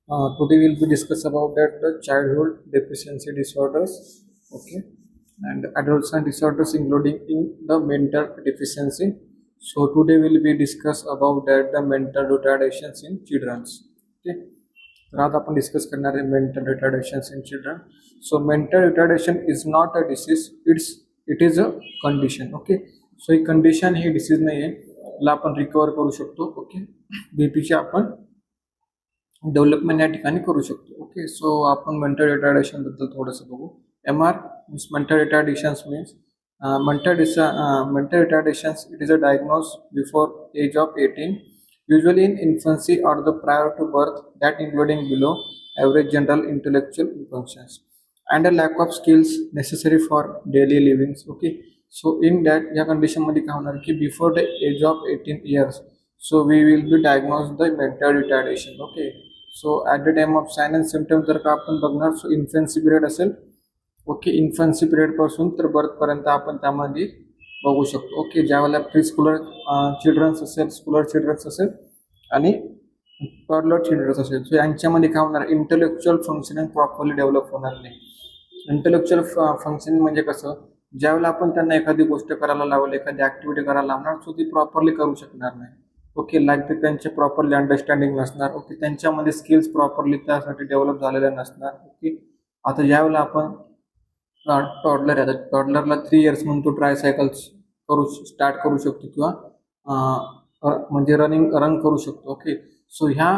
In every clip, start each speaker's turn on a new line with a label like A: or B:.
A: Today we'll be discuss about that the childhood deficiency disorders, okay, and adolescent disorders including in the mental deficiency. So today we'll be discuss about that the mental retardations in childrens. Okay, तर आज आपण discuss करणार आहे mental retardations in children. So mental retardation is not a disease, it is a condition. Okay, so he condition he disease नाही आहे, याला आपण recover करू शकतो. ओके, बीपीची आपण डेव्हलपमेंट या ठिकाणी करू शकतो. ओके, सो आपण मेंटल रिटार्डेशन बद्दल थोडंसं बघू. MR means mental retardations means mental retardations. It is a diagnosed before age of 18, usually in infancy or the prior to birth, that including below average general intellectual functions and a lack of skills necessary for daily living. Okay, so in that या condition मध्ये काय होणार की before the age of 18 years, so we will be diagnosed the mental retardation. Okay, so at the time of sine and symptoms जर का आपण बघणार so infancy period असेल. ओके, इन्फन्सी पिरियडपासून तर बर्थपर्यंत आपण त्यामध्ये बघू शकतो. ओके, ज्यावेळेला प्री स्कूलर चिल्ड्रन्स असेल, स्कूलर चिल्ड्रन्स असेल आणि टॉडलर चिल्ड्रन्स असेल, सो यांच्यामध्ये काय होणार, इंटेलेक्च्युअल फंक्शनिंग प्रॉपरली डेव्हलप होणार नाही. इंटेलेक्च्युअल फंक्शनिंग म्हणजे कसं, ज्यावेळेला आपण त्यांना एखादी गोष्ट करायला लावली, एखादी ॲक्टिव्हिटी करायला लावणार, सो ती प्रॉपरली करू शकणार नाही. ओके, लाईक ते त्यांचे प्रॉपरली अंडरस्टँडिंग नसणार. ओके, त्यांच्यामध्ये स्किल्स प्रॉपरली त्यासाठी डेव्हलप झालेल्या नसणार. ओके, आता ज्यावेळेला आपण टॉडलर आहे, टॉडलरला 3 years म्हणून तो ट्रायसायकल्स स्टार्ट करू शकतो किंवा म्हणजे रन करू शकतो. ओके, सो ह्या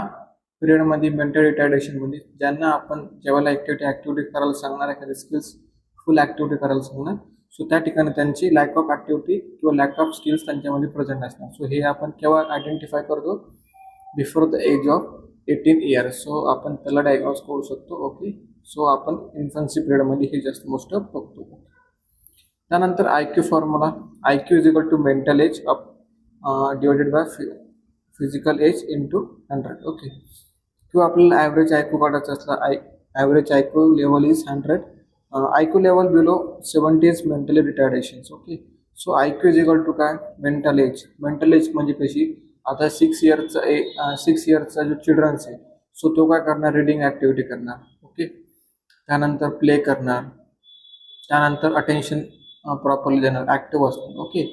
A: पिरियडमध्ये मेंटल रिटार्डेशनमध्ये ज्यांना आपण ज्यावेळेला ॲक्टिव्हिटी करायला सांगणार, एखादी स्किल्स फुल ॲक्टिव्हिटी करायला सांगणार, सो त्या ठिकाणी त्यांची लॅक ऑफ ॲक्टिव्हिटी किंवा लॅक ऑफ स्किल्स त्यांच्यामध्ये प्रेझेंट असणार. सो हे आपण केव्हा आयडेंटिफाय करतो, before the age of 18 years. So आपण त्याला डायग्नोज करू शकतो. ओके, सो आपण इन्फन्सी पिरियडमध्ये हे जास्त मोस्ट बघतो. त्यानंतर IQ formula, IQ is equal to mental age divided by physical age into 100. Okay, किंवा आपल्याला ॲव्हरेज IQ काढायचा असला, average IQ level is 100. IQ level below 70 is mentally retardations. Okay, so IQ is equal to काय, mental age. Mental age म्हणजे कशी, आता 6 yearsचा जो children's आहे, सो तो काय करणार, रिडिंग ॲक्टिव्हिटी करणार. ओके, त्यानंतर प्ले करणार, त्यानंतर अटेन्शन प्रॉपरली देणार, ॲक्टिव्ह असणार. ओके,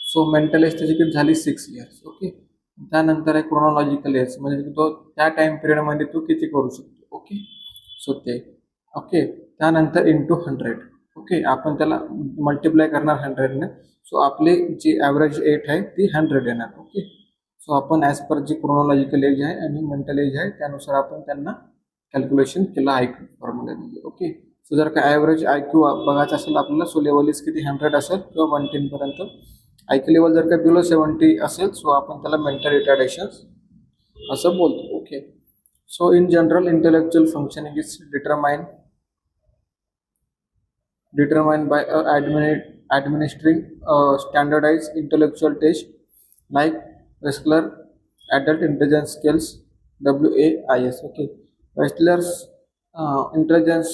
A: सो मेंटल एज त्याची किती झाली, 6 years. ओके, त्यानंतर आहे क्रोनॉलॉजिकल एज, म्हणजे तो त्या टाइम पिरियडमध्ये तो किती करू शकतो. ओके, सो ते. ओके, त्यानंतर इंटू 100. ओके, आपण त्याला मल्टिप्लाय करणार 100ने, सो आपली जी ॲव्हरेज एज आहे ती 100 येणार. ओके, सो आपण ॲज पर जी क्रोनॉलॉजिकल एज आहे आणि मेंटल एज आहे त्यानुसार आपण त्यांना कॅल्क्युलेशन केलं IQ फॉर्म्युल्यामध्ये. ओके, सो जर का ॲव्हरेज IQ बघायचं असेल आपल्याला, सो लेवल इज किती 100 असेल किंवा 110 पर्यंत. IQ लेवल जर का बिलो 70 असेल, सो आपण त्याला मेंटल रिटार्डेशन्स असं बोलतो. Okay, so in general intellectual functioning is determined by administering standardized intellectual test like Wechsler Adult Intelligence Scales WAIS. Okay, Wechsler's intelligence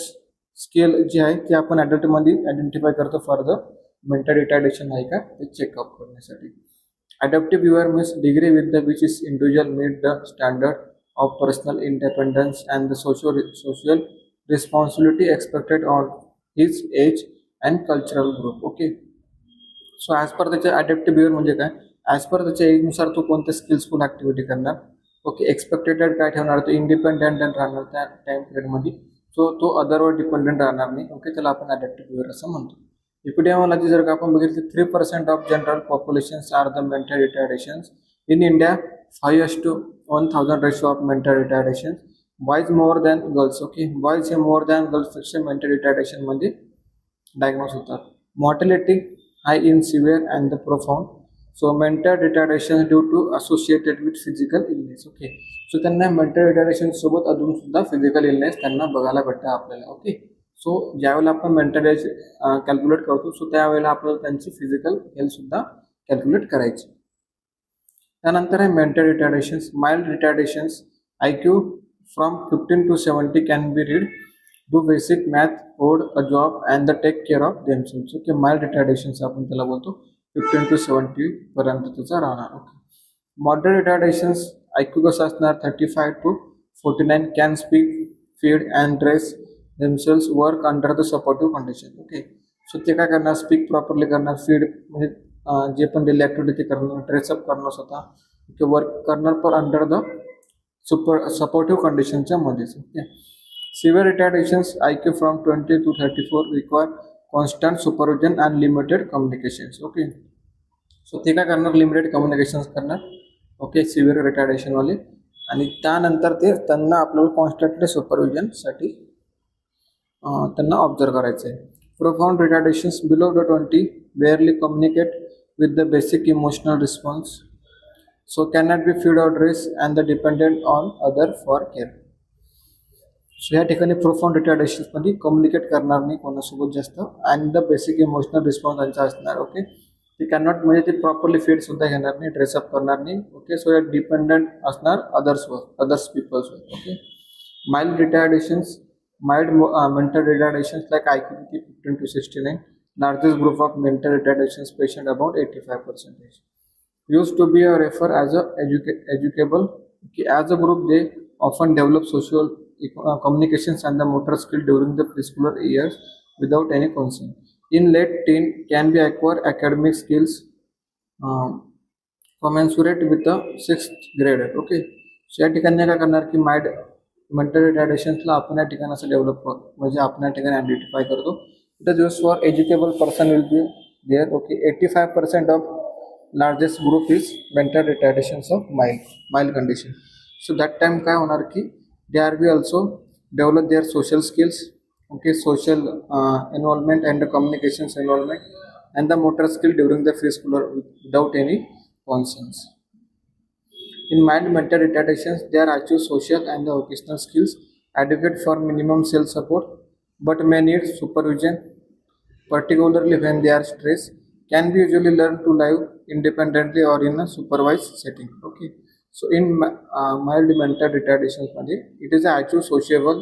A: scale जी आहे ती आपण ॲडल्टमध्ये आयडेंटिफाय करतो फॉर द मेंटल रिटार्डेशन आहे का ते चेकअप करण्यासाठी. Adaptive behaviour means degree with the which is individual meet the standard of personal independence and the social responsibility expected on his age and cultural group. Okay, so as per त्याच्या adaptive behaviour म्हणजे काय, as per त्याच्या एजनुसार तो कोणत्या स्किल्सफुल activity करणार. Okay, expected काय ठेवणार, तो इंडिपेंडेंट राहणार त्या टाइम पिरियडमध्ये, सो तो अदरवर डिपेंडेंट राहणार नाही. ओके, त्याला आपण अडॅप्टिव्ह बिहेवियर असं म्हणतो. एपिडेमियोलॉजी जर का आपण बघितली, 3% of general populations are the mental retardations. In India 5:1000 ratio of mental retardations. Boys more than girls. Okay, boys हे मोर दॅन गर्ल्सपेक्षा मेंटल रिटार्डेशनमध्ये डायग्नोज होतात. Mortality high in severe and the profound. So mental retardation due to associated with physical illness. Okay, so त्यांना mental retardation सोबत अजून सुद्धा physical illness त्यांना बघायला भेटतं आपल्याला. ओके, सो ज्यावेळेला आपण मेंटल एज कॅल्क्युलेट करतो, सो त्यावेळेला आपल्याला त्यांची फिजिकल हेल्थ सुद्धा कॅल्क्युलेट करायची. त्यानंतर आहे mental retardations. Mild retardations, IQ from 15 to 70 can be read, do basic math, hold a job and the take care of themselves. Okay, mild retardations आपण त्याला बोलतो, 15 to 70 पर्यंत त्याचा राहणार. ओके, मॉडरेट रिटार्डेशन्स IQ कसं असणार, 35 to 49 can speak, feed and dress themselves, work under the supportive condition. Okay, so ते काय करणार, स्पीक प्रॉपरली करणार, फीड म्हणजे जे पण डेली ॲक्टिव्हिटी ते करणार, ड्रेसअप करणार स्वतः, ओके, वर्क करणार पर अंडर द सपोर्टिव्ह कंडिशनच्या मध्येच. Okay, severe retardations IQ from 20 to 34 require constant supervision and limited communications. Okay, so ते काय करणार, लिमिटेड कम्युनिकेशन्स करणार. ओके, सिव्हिअर रिटार्डेशनवाले, आणि त्यानंतर ते त्यांना आपल्याला कॉन्स्टंटली सुपरविजनसाठी त्यांना ऑब्झर्व करायचं आहे. Profound retardations below the 20 barely communicate with the basic emotional response, so cannot be feed or dress and the dependent on other for care. So या ठिकाणी प्रोफाउंड रिटार्डेशन्समध्ये कम्युनिकेट करणार नाही कोणासोबत जास्त, आणि द बेसिक इमोशनल रिस्पॉन्स त्यांचा असणार. Okay, ते कॅनॉट म्हणजे ते प्रॉपरली फीड सुद्धा घेणार नाही, ड्रेसअप करणार नाही. ओके, सो या डिपेंडंट असणार अदर्स पीपल्सवर. Okay, mild retardations, mild mental retardations like IQ 15 to 69, largest group of mental retardations patient about 85%. used to be a refer as a educable. Okay, as a group they often develop social communications and the motor skill during the preschooler years without any concern. In late teen can be acquire academic skills commensurate with the 6th grade. Okay, so या ठिकाणी काय करणार की mental रिटार्डेशन्सला आपण या ठिकाणी असं develop करतो, म्हणजे आपण या ठिकाणी आयडेंटिफाय करतो. It is use for educable person will be there. Okay, 85% of largest group is mental retardations of mild condition. So that time काय होणार की they are be also develop their social skills. Okay, social involvement and the communications involvement and the motor skill during the preschooler without any concerns. In mild mental retardations, they are achieve social and the occasional skills adequate for minimum self support, but may need supervision, particularly when they are stressed. Can be usually learned to live independently or in a supervised setting. Okay, so in mild mental retardations, it is a achieve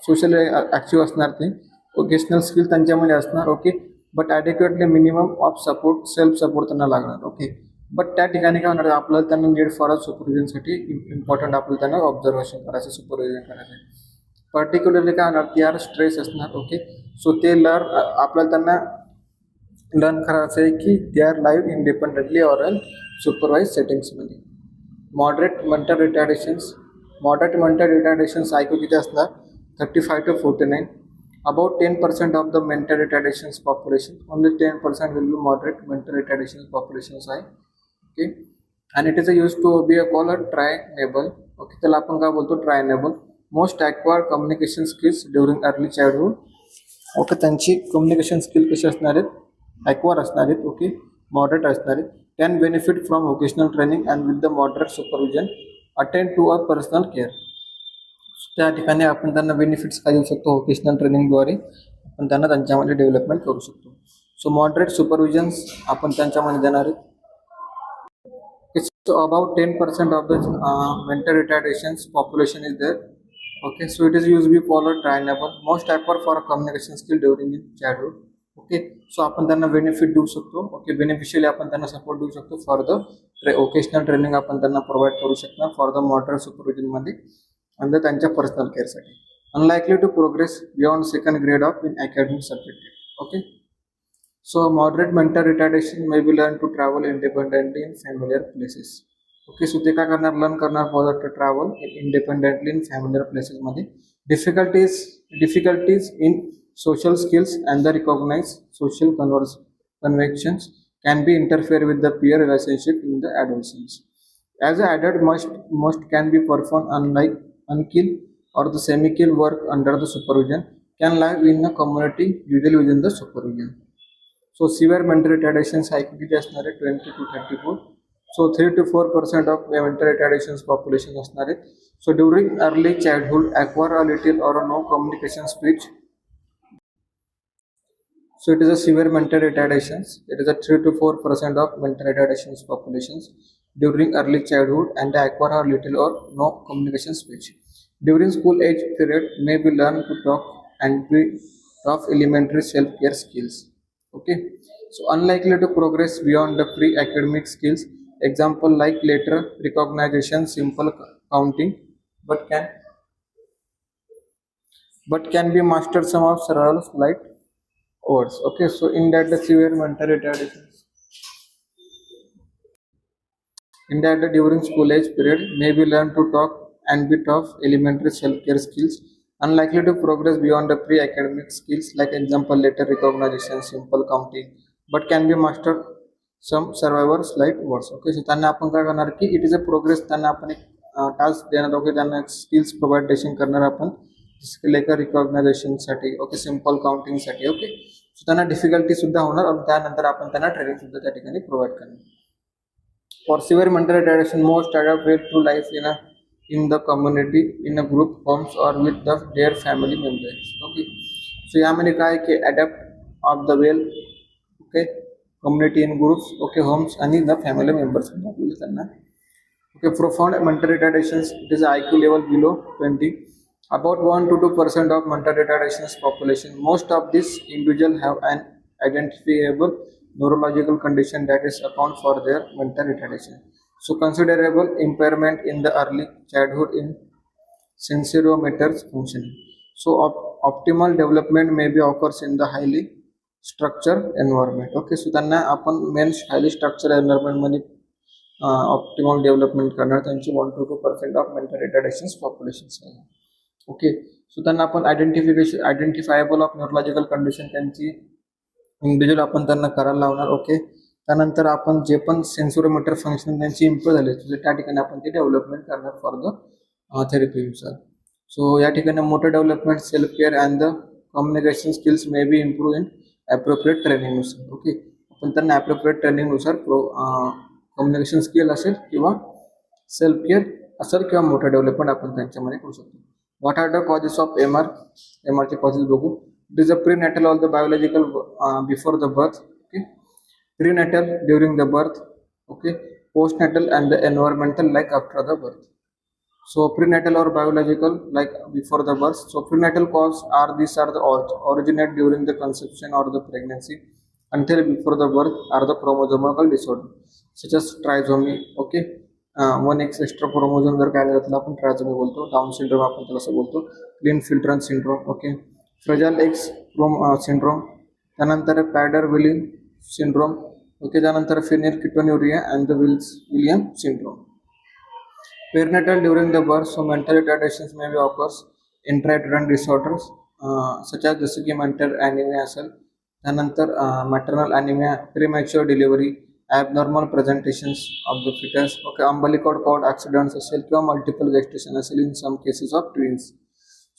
A: social active असणार, ते occasional skill त्यांच्यामध्ये असणार. Okay, but adequately minimum of support, self support त्यांना लागणार. Okay, but त्या ठिकाणी काय होणार, आपल्याला त्यांना नीड फॉर सुपरविजनसाठी इम्पॉर्टंट आपल्याला त्यांना ऑब्झर्वेशन करायचं, सुपरविजन करायचं. पर्टिक्युलरली काय होणार, ते आर स्ट्रेस असणार. ओके, सो ते आपल्याला त्यांना लर्न करायचं आहे की they are live independently or in supervise सेटिंग्समध्ये. मॉडरेट मेंटल रिटार्डेशन्स IQ किती असणार, 35 to 49. About 10% of the mental retardations population, only 10% will be moderate mental retardations populations आहे. Okay, and it is used to be a called tri-enable. Okay, त्याला आपण काय बोलतो, tri-enable. Most acquired communication skills during early childhood. Okay, त्यांची communication skill कशी असणार आहेत, acquire असणार आहेत. ओके, मॉडरेट असणार आहेत. Can benefit from vocational training and with the moderate supervision attend to a personal care. त्या ठिकाणी आपण त्यांना बेनिफिट्स काय देऊ शकतो, व्होकेशनल ट्रेनिंगद्वारे आपण त्यांना त्यांच्यामध्ये डेव्हलपमेंट करू शकतो. सो मॉडरेट सुपरविजन्स आपण त्यांच्यामध्ये देणार आहेत. So about 10% of the mental retardations population is there. Okay, so it is usually followed tri-enable. Most acquire for a communication skill during childhood. Okay, so आपण त्यांना बेनिफिट देऊ शकतो. ओके, बेनिफिशियली आपण त्यांना सपोर्ट देऊ शकतो. फॉर द व्होकेशनल ट्रेनिंग आपण त्यांना प्रोव्हाइड करू शकणार फॉर द मॉडरेट सुपरविजनमध्ये आणि त्यांच्या पर्सनल केअरसाठी. Unlikely to progress beyond 2nd grade of in academic subject. Okay, so moderate mental retardation may be learned to travel independently in familiar places. Okay, so ते काय करणार, learn करणार for the travel independently in familiar प्लेसेसमध्ये. Difficulties in social skills and the recognized social conventions can be interfere with the peer relationship in the adolescence. As an adult, most can be performed unlike unskilled or the semi-skilled work under the supervision, can live in a community usually within the supervision. So severe mental retardations IQ किती असणार आहे, 20 to 34. So 3 to 4% of mental retardations population असणार आहे. So during early childhood acquire a little or no communication speech. So it is a severe mental retardations. It is a 3 to 4% of mental retardations populations during early childhood and acquire a little or no communication speech. During school age period may be learned to talk and be of elementary self-care skills. Okay, so unlikely to progress beyond the pre-academic skills. Example like letter recognition, simple counting, but can be mastered some of several slight words. Okay, so in that the severe mental retardation. In that during school age period, may be learned to talk and bit of elementary self-care skills, unlikely to progress beyond the pre-academic skills like example letter recognition, simple counting, but can be mastered some survivor slight words. Okay, so त्यांना आपण काय करणार की it is a progress त्यांना आपण एक task देणार. Okay, त्यांना स्किल्स प्रोव्हाइडेशन करणार आपण लेटर रिकॉग्नायझेशनसाठी. ओके, सिम्पल काउंटिंगसाठी. ओके, सो त्यांना डिफिकल्टी सुद्धा होणार आणि त्यानंतर आपण त्यांना ट्रेनिंग सुद्धा त्या ठिकाणी प्रोव्हाइड करणार. For severe mental retardation, most adapt well to life in the community, in a group, homes, or with their family members. Okay, so यामध्ये काय की adapt of the well, okay, community in groups, okay, homes आणि the family members आपल्याला त्यांना. Okay, profound mental retardations, it is IQ level below 20. About 1 to 2% of mental retardations population. Most of these individuals have an identifiable neurological condition that is account for their mental retardation. So considerable impairment in the early childhood in sensorimotor functioning. So optimal development may be occurs in the highly structured environment. Okay, so त्यांना आपण main highly structured environment मध्ये optimal development करणार त्यांची 1 to 2% of mental रिटार्डेशन्स population आहे. Okay, so त्यांना आपण identifiable of neurological condition त्यांची individual आपण त्यांना करायला लावणार. ओके, त्यानंतर आपण जे पण सेन्सोरीमीटर फंक्शन त्यांची इम्प्रूव्ह झाले त्या ठिकाणी आपण ते डेव्हलपमेंट करणार फॉर द थेरपीनुसार. सो या ठिकाणी motor development, self care and the communication skills may be improve in appropriate ट्रेनिंगनुसार. ओके, आपण त्यांना ॲप्रोप्रिएट ट्रेनिंगनुसार कम्युनिकेशन स्किल असेल किंवा सेल्फ केअर असेल किंवा मोटर डेव्हलपमेंट आपण त्यांच्यामध्ये करू शकतो. What are the causes of एमआरचे कॉजेस बघू. It is a prenatal or the biological before the birth. Okay, prenatal during the birth. Okay, postnatal and the environmental like after the birth. So prenatal or biological like before the birth. So prenatal cause these are the originate during the conception or the pregnancy until before the birth are the chromosomal disorder such as trisomy. Okay, one x extra chromosome जर काय झालं त्याला आपण ट्रायझोमी बोलतो. Down syndrome आपण त्याला असं बोलतो. Klinefelter syndrome. Okay, fragile X syndrome, त्यानंतर पॅडर विलियम सिंड्रोम. ओके, त्यानंतर phenylketonuria and the William syndrome. Perinatal during the birth. So mental retardations may be occurs intrauterine disorders such as जसं की mental anaemia असेल, त्यानंतर maternal anaemia, premature delivery, abnormal presentations of the foetus. Okay, umbilical cord accidents असेल किंवा multiple gestation असेल in some cases of twins.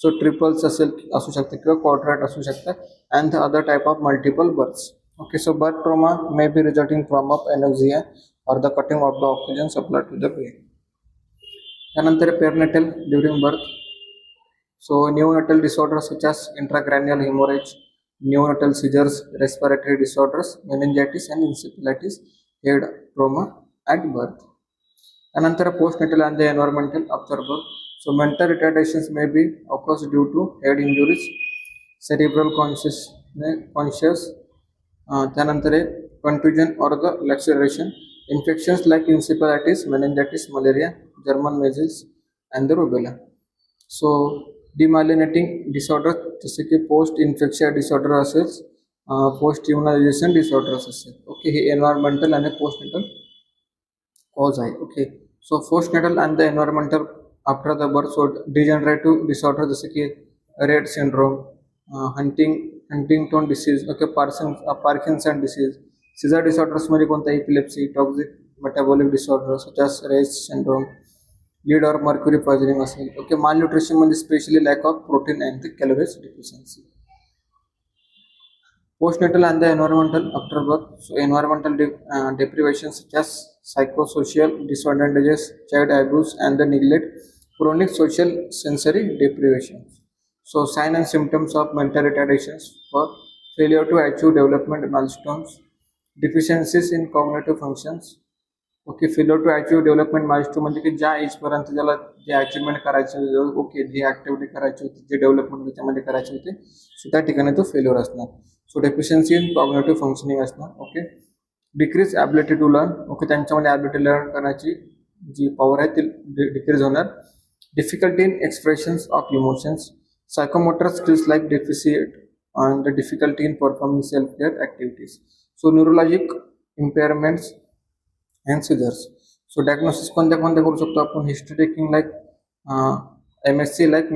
A: So triplets असेल असू शकते किंवा क्वाड्रॅट असू शकतात and the other type of multiple births. Okay, so birth trauma may be resulting from of anoxia or the cutting of the oxygen supply to the brain. त्यानंतर perinatal during birth. So neonatal disorders such as intracranial haemorrhage, neonatal seizures, respiratory disorders, meningitis and encephalitis, head trauma at birth. Another postnatal and the environmental after birth. So mental retardations may be occurs due to head injuries, cerebral conscious, त्यानंतर contusion or the laceration, infections like encephalitis, meningitis, malaria, German measles and the rubella. So demyelinating disorder जसे की post infection disorder असेल, post immunisation disorders असेल. Okay, हे environmental आणि postnatal cause आहे. Okay, so postnatal and the environmental after the birth. So degenerative disorder जसे की Rett syndrome, Huntington disease. Okay, Parkinson disease. Seizure डिसऑर्डर्समध्ये कोणता epilepsy, toxic metabolic disorder such as Reye's syndrome, lead or mercury poisoning असेल. Okay, malnutrition मध्ये specially lack of protein and the calories deficiency. Postnatal and the environmental after birth. So environmental deprivation such as psychosocial disadvantages, child abuse and the neglect, chronic social sensory deprivation. So sign and symptoms of mental retardations for failure to achieve development milestones, deficiencies in cognitive functions. Okay, failure to achieve development milestone म्हणजे की ज्या एजपर्यंत त्याला जे achievement करायचे, okay, जी activity करायची होती, जे development त्याच्यामध्ये करायचे होते, सो त्या ठिकाणी तो फेल्युअर असणार. So deficiency in cognitive functioning असणार. Okay, decrease ability to learn. Okay, त्यांच्यामध्ये ॲबिलिटी लर्न करण्याची जी पॉवर आहे ती डिक्रीज होणार. difficulty in expressions of emotions, psychomotor skills like deficit, and the difficulty in performing self-care activities. So neurologic impairments and seizures. So diagnosis कोणत्या कोणत्या करू शकतो आपण? History taking like MSc like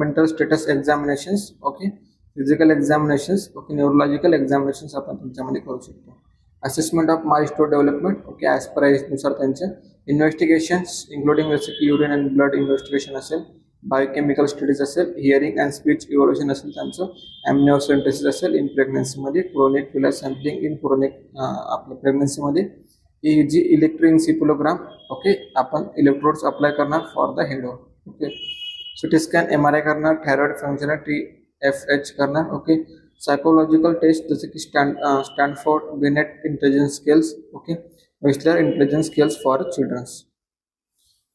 A: mental status examinations, okay, physical examinations, okay, neurological examinations आपण त्यांच्यामध्ये करू शकतो. Assessment of milestone development, okay, as per एजनुसार त्यांचे इन्व्हेस्टिगेशन्स इंक्लुडिंग जसे की युरिन अँड ब्लड इन्व्हेस्टिगेशन असेल, बायोकेमिकल स्टडीज असेल, हिअरिंग अँड स्पीच इव्होल्युशन असेल त्यांचं, ॲम्निओसेंटेसिस असेल इन प्रेग्नन्सीमध्ये, क्रोनिक क्युलर सॅम्पलिंग इन क्रोनिक आपल्या प्रेग्नन्सीमध्ये, EEG इलेक्ट्रोइन्सिफिलोग्राम, ओके, आपण इलेक्ट्रोड्स अप्लाय करणार for the head, okay, CT scan MRI करणार, थायरॉइड फंक्शन TFH करणार, ओके, सायकोलॉजिकल टेस्ट जसे की Stanford Binet intelligence scales, okay, Wechsler intelligence scales for childrens.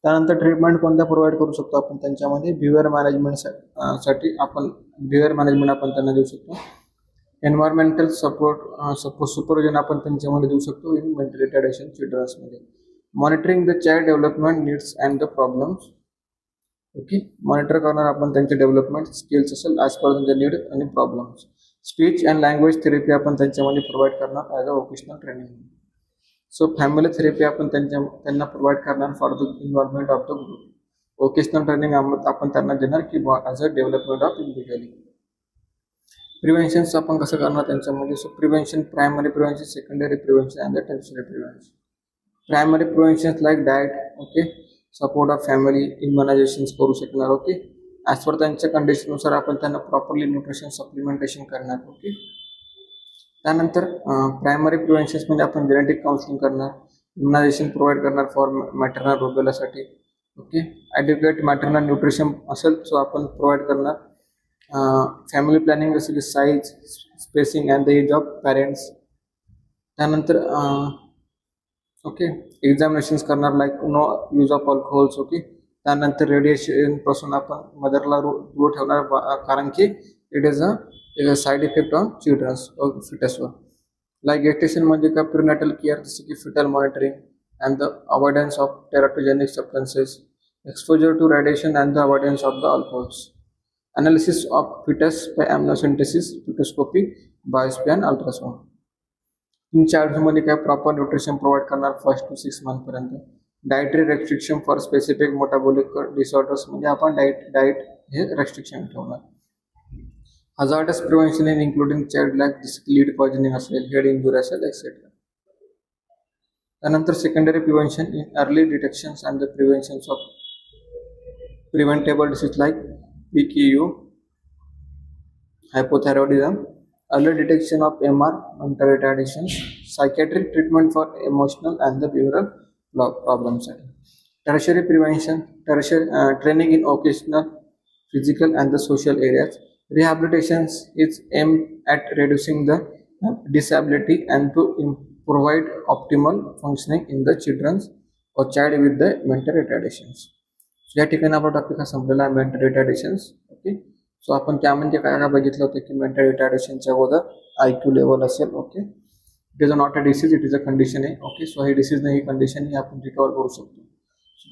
A: त्यानंतर treatment कोणत्या प्रोव्हाइड करू शकतो आपण त्यांच्यामध्ये? बिहेवियर मॅनेजमेंट साठी आपण बिहेवियर मॅनेजमेंट आपण त्यांना देऊ शकतो. एन्व्हायरमेंटल सपोर्ट सुपरविजन आपण त्यांच्यामध्ये देऊ शकतो इन मेंटल रिटार्डेशन चिल्ड्रन्समध्ये. Monitoring the child development needs and the problems, okay, monitor करणार आपण त्यांचे डेव्हलपमेंट स्किल्स असेल ॲज पर त्यांचे नीड आणि problems. Speech and language therapy आपण त्यांच्यामध्ये प्रोव्हाइड करणार as a vocational training. So family therapy आपण त्यांना प्रोव्हाइड करणार for the involvement of the group. Vocational training आपण त्यांना देणार की as a development of individually. Preventions आपण कसं करणार त्यांच्यामध्ये? So prevention, primary prevention, secondary prevention and the tertiary prevention. Primary prevention like diet, okay, support of family, immunizations करू शकणार, ओके, ॲज पर त्यांच्या कंडिशननुसार आपण त्यांना प्रॉपरली न्यूट्रिशन सप्लिमेंटेशन करणार, ओके. त्यानंतर प्रायमरी प्रिव्हेन्शन्स म्हणजे आपण जेनेटिक काउन्सिलिंग करणार, इम्युनायझेशन प्रोव्हाइड करणार फॉर मॅटर्नल रुबेलासाठी, ओके, ॲड्युकेट मॅटर्नल न्यूट्रिशन असेल सो आपण प्रोव्हाइड करणार. फॅमिली प्लॅनिंग जसं की size, spacing and the age of parents. त्यानंतर ओके, एक्झामिनेशन्स करणार like no use of alcohols, okay. त्यानंतर रेडिएशन पासून आपण मदरला दूर ठेवणार कारण की it is a side effect on children's फिटसवर. लाईक गेस्टेशन म्हणजे का प्रिनेटल केअर जसं की fetal monitoring and the avoidance of teratogenic substances, exposure to radiation and the avoidance of the alcohols, analysis of fetus by amniocentesis, fetoscopy, biopsy and ultrasound. चाइल्डहुडमध्ये काय proper nutrition provide करणार 1 to 6 मंथपर्यंत. Dietary restriction for specific metabolic disorders म्हणजे आपण diet हे restriction ठेवणार. Hazards prevention in including child like lead poisoning असेल, head injury असेल एक्सेट्रा. त्यानंतर secondary prevention in early detections and the preventions of preventable disease like PKU, hypothyroidism, early detection of MR, mental retardations, psychiatric treatment for emotional and the behavioral problems. Tertiary prevention, training in occasional, physical and the social areas. Rehabilitation is aimed at reducing the disability and to provide optimal functioning in the children or child with the mental retardations. या ठिकाणी आपला topic हा संपलेला आहे, mental retardations, okay. So आपण त्यामध्ये काय काय बघितलं होतं की मेंटल रिटार्डेशनच्या अगोदर IQ लेवल असेल, okay, it is not a disease, it is a condition आहे, ओके. सो ही डिसीज नाही, ही कंडिशन ही आपण रिकवर करू शकतो.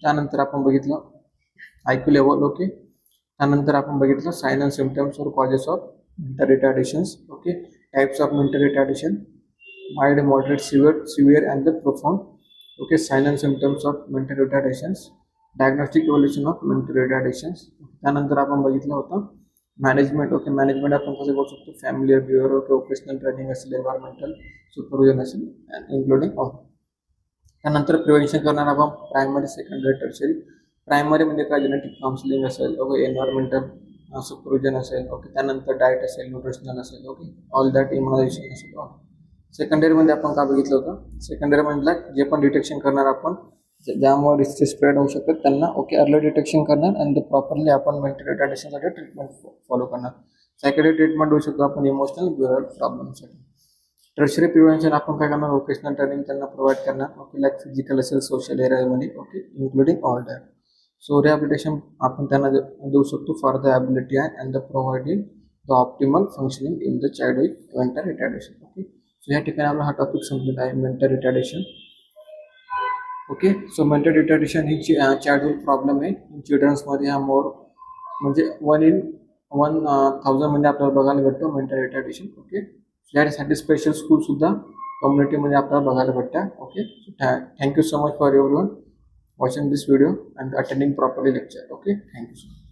A: त्यानंतर आपण बघितलं IQ लेवल, ओके. त्यानंतर आपण बघितलं साइन अँड सिम्पटम्स और causes of mental retardations, okay. Types of mental retardation, mild, moderate, severe and the profound, okay. Sign and symptoms of mental retardations, diagnostic evolution of mental retardations. त्यानंतर आपण बघितलं होतं management, okay. Management आपण कसं करू शकतो? Family behaviour, okay, vocational training असेल, environmental supervision असेल, इन्क्लुडिंग ऑल. त्यानंतर प्रिव्हेन्शन करणार आपण प्रायमरी, सेकंडरी, टर्शियरी. प्रायमरी म्हणजे काय? जेनेटिक काउन्सिलिंग असेल, ओके, एन्व्हायरमेंटल सुपरविजन असेल, ओके. त्यानंतर डाएट असेल, न्यूट्रिशनल असेल, ओके, ऑल दॅट इम्युनायझेशन असेल. सेकंडरीमध्ये आपण काय बघितलं होतं? सेकंडरी म्हणजे जे पण डिटेक्शन करणार आपण ज्यामुळे डिसीज स्प्रेड होऊ शकतात त्यांना, ओके, अर्ली डिटेक्शन करणार आणि प्रॉपरली आपण मेंटल रिटार्डेशनसाठी ट्रीटमेंट फॉलो करणार. सायकेट्री ट्रीटमेंट होऊ शकतो आपण इमोशनल बिहेवियरल प्रॉब्लेमसाठी. टर्शियरी प्रिव्हेन्शन आपण काय करणार? वोकेशनल ट्रेनिंग त्यांना प्रोव्हाइड करणार, ओके, लाईक फिजिकल असेल, सोशल एरियामध्ये, okay, including all that. So rehabilitation आपण त्यांना देऊ शकतो for the ability and the providing the optimal functioning in the child with mental retardation, okay. So या ठिकाणी आपला हा टॉपिक संपलेला आहे, mental retardation. Okay. So mental retardation ही चाइल्डहुड प्रॉब्लेम आहे. चिल्ड्रन्समध्ये हा मोर म्हणजे 1 in 1000 मध्ये आपल्याला बघायला भेटतो मेंटल रिटार्डेशन. ओके. यासाठी स्पेशल स्कूलसुद्धा कम्युनिटीमध्ये आपल्याला बघायला भेटतात. Okay. Thank you so much for everyone watching this video and attending properly lecture. Okay. Thank you so much.